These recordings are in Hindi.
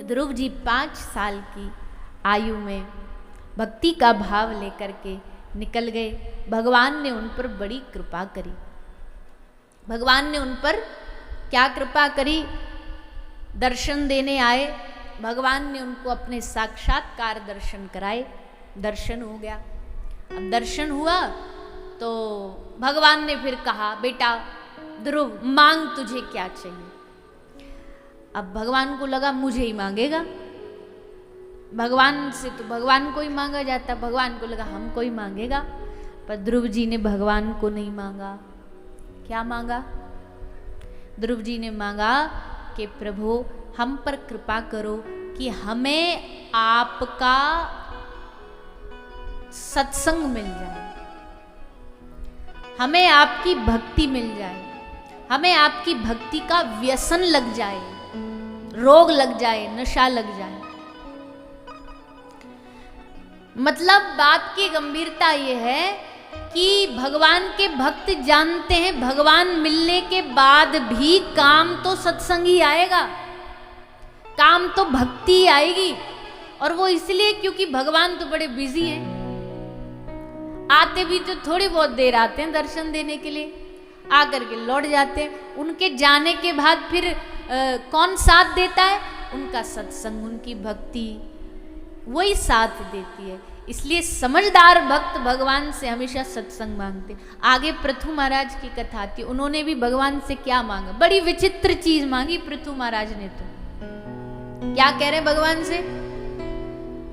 ध्रुव जी 5 साल की आयु में भक्ति का भाव लेकर के निकल गए। भगवान ने उन पर बड़ी कृपा करी। भगवान ने उन पर क्या कृपा करी? दर्शन देने आए। भगवान ने उनको अपने साक्षात्कार दर्शन कराए। दर्शन हो गया। अब दर्शन हुआ तो भगवान ने फिर कहा, बेटा ध्रुव मांग, तुझे क्या चाहिए? अब भगवान को लगा मुझे ही मांगेगा। भगवान से तो भगवान को ही मांगा जाता। भगवान को लगा हमको ही मांगेगा। पर ध्रुव जी ने भगवान को नहीं मांगा। क्या मांगा? ध्रुव जी ने मांगा कि प्रभु हम पर कृपा करो कि हमें आपका सत्संग मिल जाए, हमें आपकी भक्ति मिल जाए, हमें आपकी भक्ति का व्यसन लग जाए, रोग लग जाए, नशा लग जाए। मतलब बात की गंभीरता यह है कि भगवान के भक्त जानते हैं भगवान मिलने के बाद भी काम तो सत्संग ही आएगा, काम तो भक्ति आएगी। और वो इसलिए क्योंकि भगवान तो बड़े बिजी हैं। आते भी तो थोड़ी बहुत देर आते हैं दर्शन देने के लिए, आकर के लौट जाते हैं। उनके जाने के बाद फिर कौन साथ देता है? उनका सत्संग, उनकी भक्ति वही साथ देती है। इसलिए समझदार भक्त भगवान से हमेशा सत्संग मांगते। आगे पृथु महाराज की कथा थी, उन्होंने भी भगवान से क्या मांगा? बड़ी विचित्र चीज मांगी पृथु महाराज ने। तो क्या कह रहे भगवान से?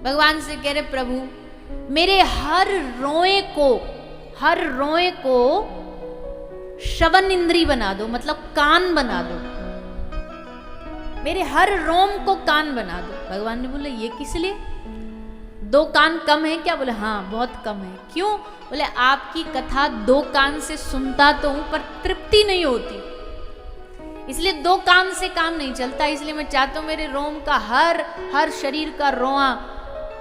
भगवान से कह रहे प्रभु मेरे हर रोए को श्रवण इंद्री बना दो, मतलब कान बना दो। मेरे हर रोम को कान बना दो। भगवान ने बोले ये किस लिए? 2 कान कम है क्या? बोले हाँ बहुत कम है। क्यों? बोले आपकी कथा 2 कान से सुनता तो हूं पर तृप्ति नहीं होती, इसलिए 2 कान से काम नहीं चलता। इसलिए मैं चाहता हूं मेरे रोम का हर शरीर का रोआ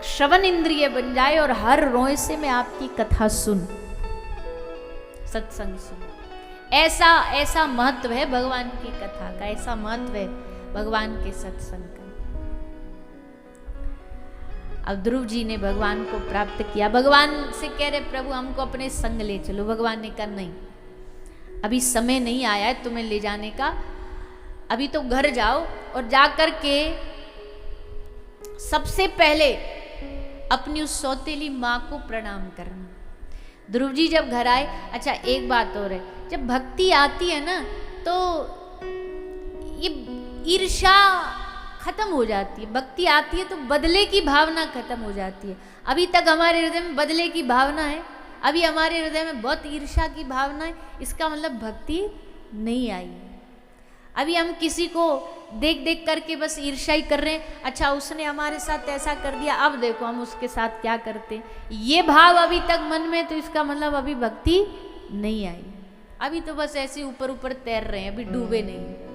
श्रवण इंद्रिय बन जाए और हर रोए से मैं आपकी कथा सुन, सत्संग सुन। ऐसा महत्व है भगवान की कथा का, ऐसा महत्व है भगवान के सत्संग का। अब ध्रुव जी ने भगवान को प्राप्त किया। भगवान से कह रहे प्रभु हमको अपने संग ले चलो। भगवान ने कहा नहीं, अभी समय नहीं आया है तुम्हें ले जाने का। अभी तो घर जाओ और जाकर के सबसे पहले अपनी उस सौतेली माँ को प्रणाम करना। ध्रुव जी जब घर आए, अच्छा एक बात और है, जब भक्ति आती है ना तो ये ईर्ष्या खत्म हो जाती है। भक्ति आती है तो बदले की भावना खत्म हो जाती है। अभी तक हमारे हृदय में बदले की भावना है, अभी हमारे हृदय में बहुत ईर्ष्या की भावना है। इसका मतलब भक्ति नहीं आई है। अभी हम किसी को देख देख करके बस ईर्ष्या ही कर रहे हैं। अच्छा उसने हमारे साथ ऐसा कर दिया, अब देखो हम उसके साथ क्या करते हैं। ये भाव अभी तक मन में, तो इसका मतलब अभी भक्ति नहीं आई। अभी तो बस ऐसे ऊपर ऊपर तैर रहे हैं, अभी डूबे नहीं।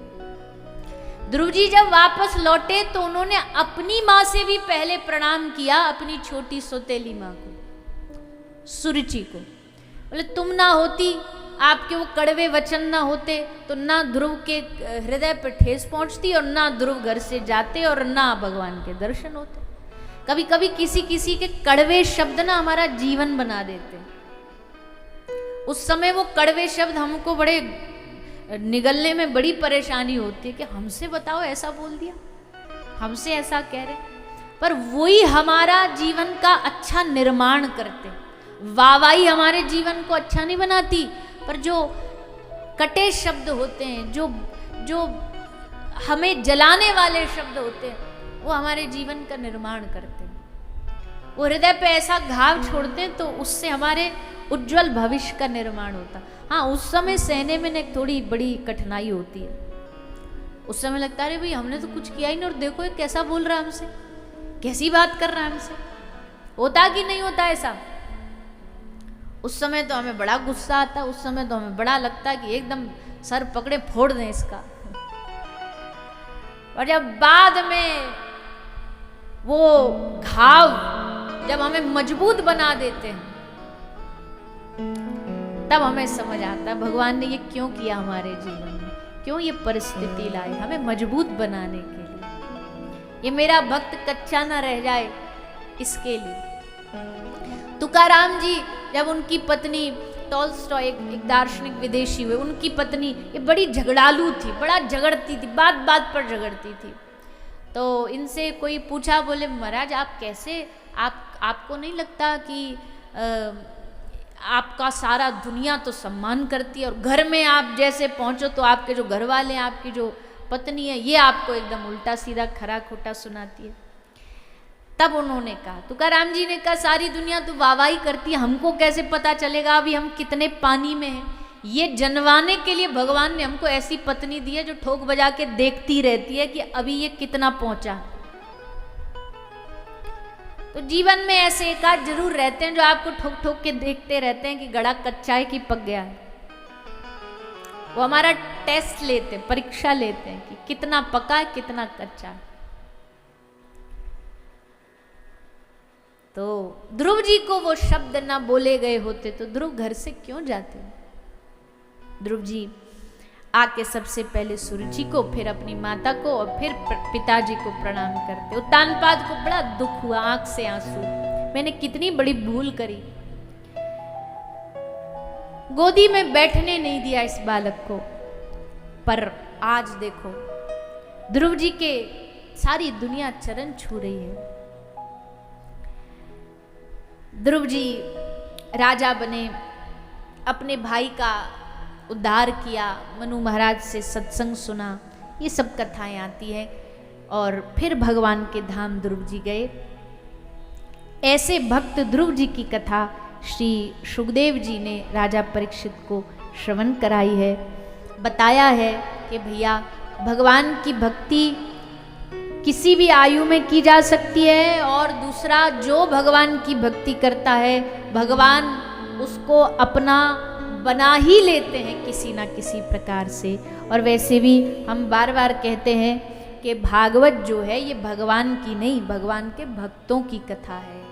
ध्रुव जी जब वापस लौटे तो उन्होंने अपनी माँ से भी पहले प्रणाम किया, अपनी छोटी सौतेली माँ को, सुरुचि को। बोले तुम ना होती, आपके वो कड़वे वचन ना होते तो ना ध्रुव के हृदय पर ठेस पहुंचती और ना ध्रुव घर से जाते और ना भगवान के दर्शन होते। कभी कभी किसी के कड़वे शब्द ना हमारा जीवन बना देते। उस समय वो कड़वे शब्द हमको बड़े निगलने में बड़ी परेशानी होती है कि हमसे बताओ ऐसा बोल दिया, हमसे ऐसा कह रहे, पर वही हमारा जीवन का अच्छा निर्माण करते। वाहवाही हमारे जीवन को अच्छा नहीं बनाती, पर जो कटे शब्द होते हैं, जो हमें जलाने वाले शब्द होते हैं, वो हमारे जीवन का निर्माण करते हैं। वो हृदय पे ऐसा घाव छोड़ते हैं तो उससे हमारे उज्जवल भविष्य का निर्माण होता। हाँ उस समय सहने में एक थोड़ी बड़ी कठिनाई होती है। उस समय लगता है भाई हमने तो कुछ किया ही नहीं और देखो ये कैसा बोल रहा है हमसे, कैसी बात कर रहा है हमसे। होता कि नहीं होता ऐसा? उस समय तो हमें बड़ा गुस्सा आता है, उस समय तो हमें बड़ा लगता है कि एकदम सर पकड़े फोड़ दें इसका। और जब बाद में वो घाव जब हमें मजबूत बना देते हैं तब हमें समझ आता है भगवान ने ये क्यों किया हमारे जीवन में, क्यों ये परिस्थिति लाई, हमें मजबूत बनाने के लिए। ये मेरा भक्त कच्चा ना रह जाए, इसके लिए। तुकाराम जी जब उनकी पत्नी टॉल्स्टॉय एक दार्शनिक विदेशी हुए, उनकी पत्नी ये बड़ी झगड़ालू थी, बड़ा झगड़ती थी, बात बात पर झगड़ती थी। तो इनसे कोई पूछा, बोले महाराज आप कैसे, आपको नहीं लगता कि आपका सारा दुनिया तो सम्मान करती है और घर में आप जैसे पहुंचो तो आपके जो घर वाले हैं, आपकी जो पत्नी है, ये आपको एकदम उल्टा सीधा खरा खोटा सुनाती है। तब उन्होंने कहा, तुकाराम जी ने कहा सारी दुनिया तो वाहवाही करती है, हमको कैसे पता चलेगा अभी हम कितने पानी में हैं। ये जनवाने के लिए भगवान ने हमको ऐसी पत्नी दी है जो ठोक बजा के देखती रहती है कि अभी ये कितना पहुंचा। तो जीवन में ऐसे एक आध जरूर रहते हैं जो आपको ठोक ठोक के देखते रहते हैं कि गड़ा कच्चा है कि पक गया है। वो हमारा टेस्ट लेते हैं, परीक्षा लेते हैं कि कितना पका है कितना कच्चा है। तो ध्रुव जी को वो शब्द ना बोले गए होते तो ध्रुव घर से क्यों जाते। ध्रुव जी आके सबसे पहले सुरुचि को, फिर अपनी माता को और फिर पिताजी को प्रणाम करते। उत्तानपाद को बड़ा दुख हुआ, आंख से आंसू, मैंने कितनी बड़ी भूल करी, गोदी में बैठने नहीं दिया इस बालक को। पर आज देखो ध्रुव जी के सारी दुनिया चरण छू रही है। ध्रुव जी राजा बने, अपने भाई का उद्धार किया, मनु महाराज से सत्संग सुना, ये सब कथाएं आती हैं। और फिर भगवान के धाम ध्रुव जी गए। ऐसे भक्त ध्रुव जी की कथा श्री सुखदेव जी ने राजा परीक्षित को श्रवण कराई है। बताया है कि भैया भगवान की भक्ति किसी भी आयु में की जा सकती है, और दूसरा जो भगवान की भक्ति करता है भगवान उसको अपना बना ही लेते हैं किसी ना किसी प्रकार से। और वैसे भी हम बार बार कहते हैं कि भागवत जो है ये भगवान की नहीं, भगवान के भक्तों की कथा है।